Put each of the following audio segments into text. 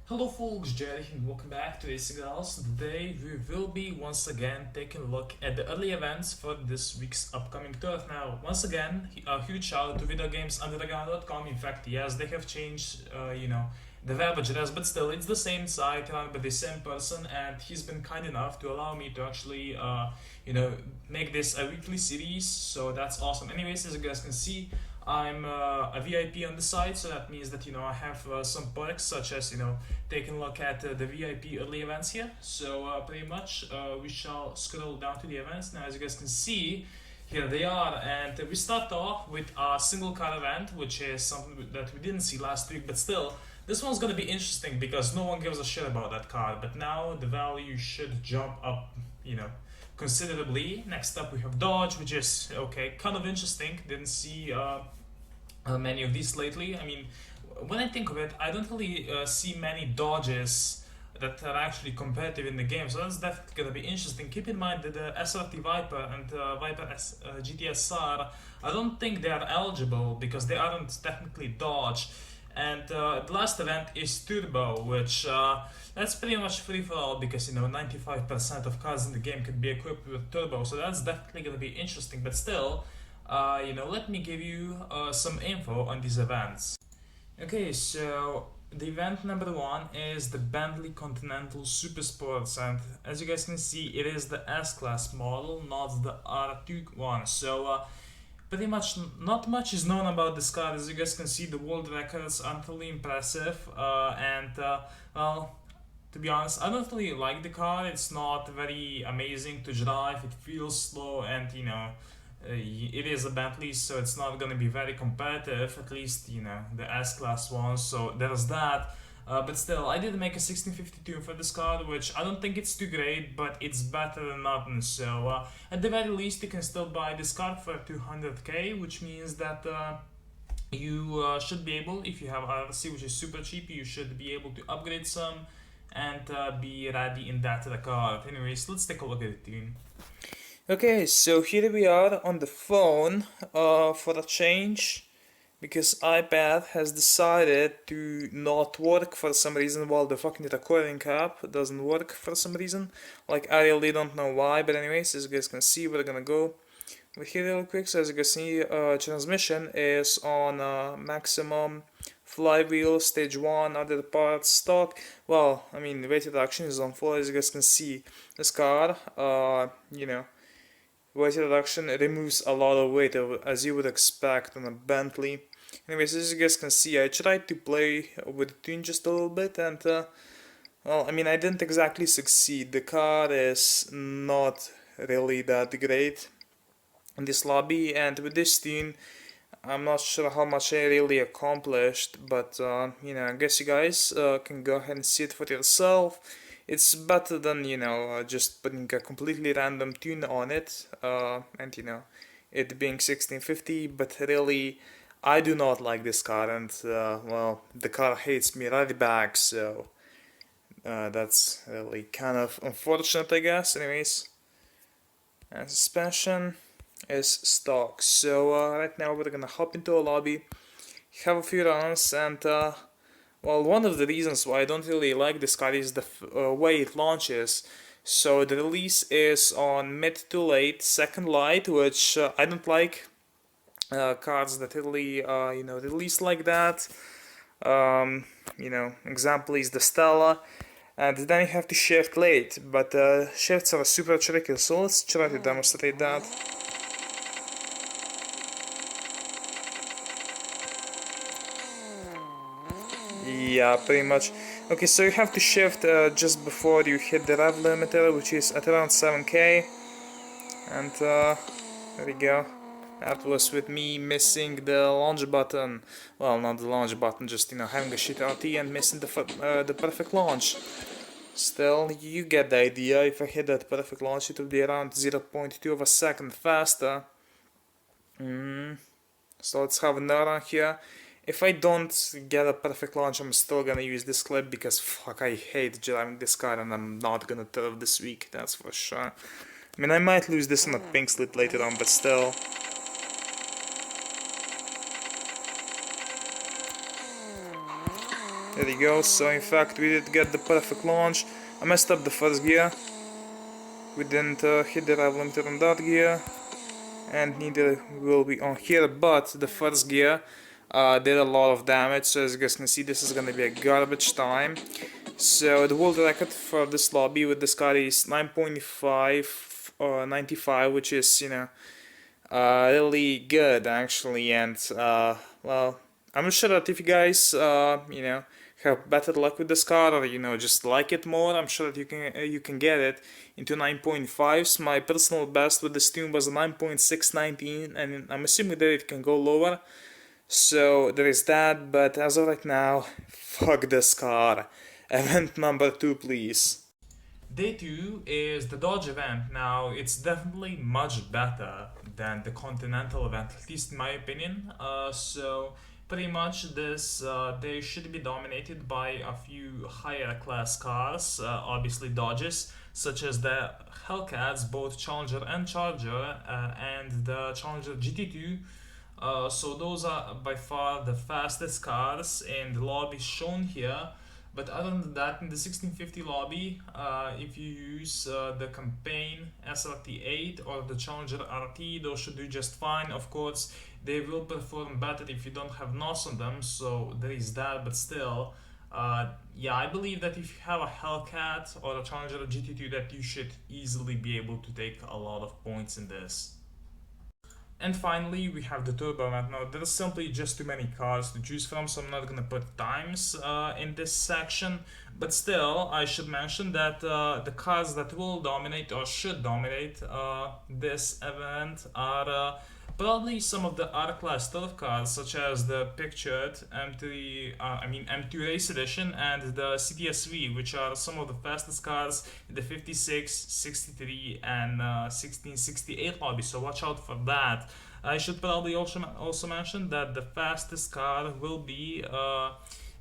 Hello folks, Jerry and welcome back to RacingGamerSlovenia. Today we will be once again taking a look at the early events for this week's upcoming tour. Now, once again, a huge shout out to videogamesunderground.com. In fact, yes, they have changed, the web address, but still, it's the same site run by the same person, and he's been kind enough to allow me to actually, make this a weekly series. So that's awesome. Anyways, as you guys can see, I'm a VIP on the site, so that means that I have some perks such as taking a look at the VIP early events here. So pretty much we shall scroll down to the events. Now, as you guys can see, here they are, and we start off with a single car event, which is something that we didn't see last week, but still. This one's gonna be interesting because no one gives a shit about that car, but now the value should jump up, considerably. Next up we have Dodge, which is okay, kind of interesting. Didn't see many of these lately. I mean, when I think of it, I don't really see many Dodges that are actually competitive in the game. So that's definitely gonna be interesting. Keep in mind that the SRT Viper and Viper GTSR, I don't think they are eligible because they aren't technically Dodge. And the last event is Turbo, which that's pretty much free for all because 95% of cars in the game can be equipped with Turbo, so that's definitely gonna be interesting. But still, let me give you some info on these events. Okay, so the event number one is the Bentley Continental Super Sports, and as you guys can see, it is the S-Class model, not the R2 one. So pretty much not much is known about this car. As you guys can see, the world records aren't really impressive, well, to be honest, I don't really like the car. It's not very amazing to drive. It feels slow, and it is a Bentley, so it's not going to be very competitive. At least the S-Class one. So there's that. But still, I did make a 1652 for this card, which I don't think it's too great, but it's better than nothing. So at the very least, you can still buy this card for 200k, which means that you should be able, if you have RC, which is super cheap, you should be able to upgrade some and be ready in that card. Anyways, let's take a look at the tune. Okay, so here we are on the phone for a change, because iPad has decided to not work for some reason while the fucking recording app doesn't work for some reason. Like, I really don't know why, but anyways, as you guys can see, we're gonna go over here real quick. So as you can see, transmission is on maximum, flywheel, stage 1, other parts, stock. Well, I mean, weight reduction is on 4, as you guys can see. This car, weight reduction removes a lot of weight, as you would expect on a Bentley. Anyways, as you guys can see, I tried to play with the tune just a little bit, and well, I mean, I didn't exactly succeed. The car is not really that great in this lobby, and with this tune, I'm not sure how much I really accomplished, but I guess you guys can go ahead and see it for yourself. It's better than just putting a completely random tune on it, and it being 1650. But really, I do not like this car, and well, the car hates me right back. So that's really kind of unfortunate, I guess. Anyways, and suspension is stock. So right now we're gonna hop into a lobby, have a few runs, and well, one of the reasons why I don't really like this car is the way it launches. So the release is on mid to late second light, which I don't like cars that really release like that. Example is the Stella, and then you have to shift late, but shifts are super tricky. So let's try to demonstrate that. Yeah, pretty much. Okay, so you have to shift just before you hit the rev limiter, which is at around 7k. And there we go. That was with me missing the launch button. Well, not the launch button, just having a shit RT and missing the perfect launch. Still, you get the idea. If I hit that perfect launch, it will be around 0.2 of a second faster. So let's have another run here. If I don't get a perfect launch, I'm still gonna use this clip because fuck, I hate driving this car, and I'm not gonna turf this week, that's for sure. I mean, I might lose this on a pink slip later on, but still. There you go. So in fact we did get the perfect launch. I messed up the first gear. We didn't hit the rev limiter on that gear, and neither will be on here, but the first gear did a lot of damage. So as you guys can see, this is gonna be a garbage time. So the world record for this lobby with this car is 9.595, which is, you know, really good actually. And well, I'm sure that if you guys you know, have better luck with this car, or you know, just like it more, I'm sure that you can get it into 9.5s. My personal best with this tune was a 9.619, and I'm assuming that it can go lower. So there is that, but as of right now, fuck this car. Event number 2, please. Day 2 is the Dodge event. Now, it's definitely much better than the Continental event, at least in my opinion. So, pretty much this day should be dominated by a few higher class cars, obviously Dodges, such as the Hellcats, both Challenger and Charger, and the Challenger GT2. So those are by far the fastest cars in the lobby shown here. But other than that, in the 1650 lobby, if you use the campaign SRT8 or the Challenger RT, those should do just fine. Of course, they will perform better if you don't have NOS on them, so there is that, but still, yeah, I believe that if you have a Hellcat or a Challenger GT2, that you should easily be able to take a lot of points in this. And finally, we have the turbo event. Now, there's simply just too many cars to choose from, so I'm not gonna put times in this section. But still, I should mention that the cars that will dominate or should dominate this event are probably some of the R-Class turf cars, such as the pictured M2 Race Edition and the CTS-V, which are some of the fastest cars in the 56, 63, and 1668 lobby. So watch out for that. I should probably also mention that the fastest car will be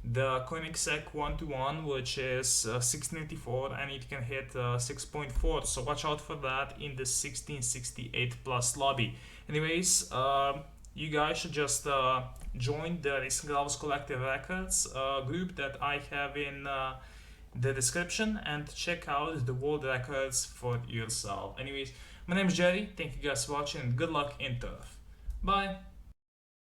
the Koenigsegg 121, which is 1684, and it can hit 6.4. So watch out for that in the 1668 plus lobby. Anyways, you guys should just join the Racing Gloves Collective Records group that I have in the description, and check out the world records for yourself. Anyways, my name is Jerry. Thank you guys for watching, and good luck in turf. Bye.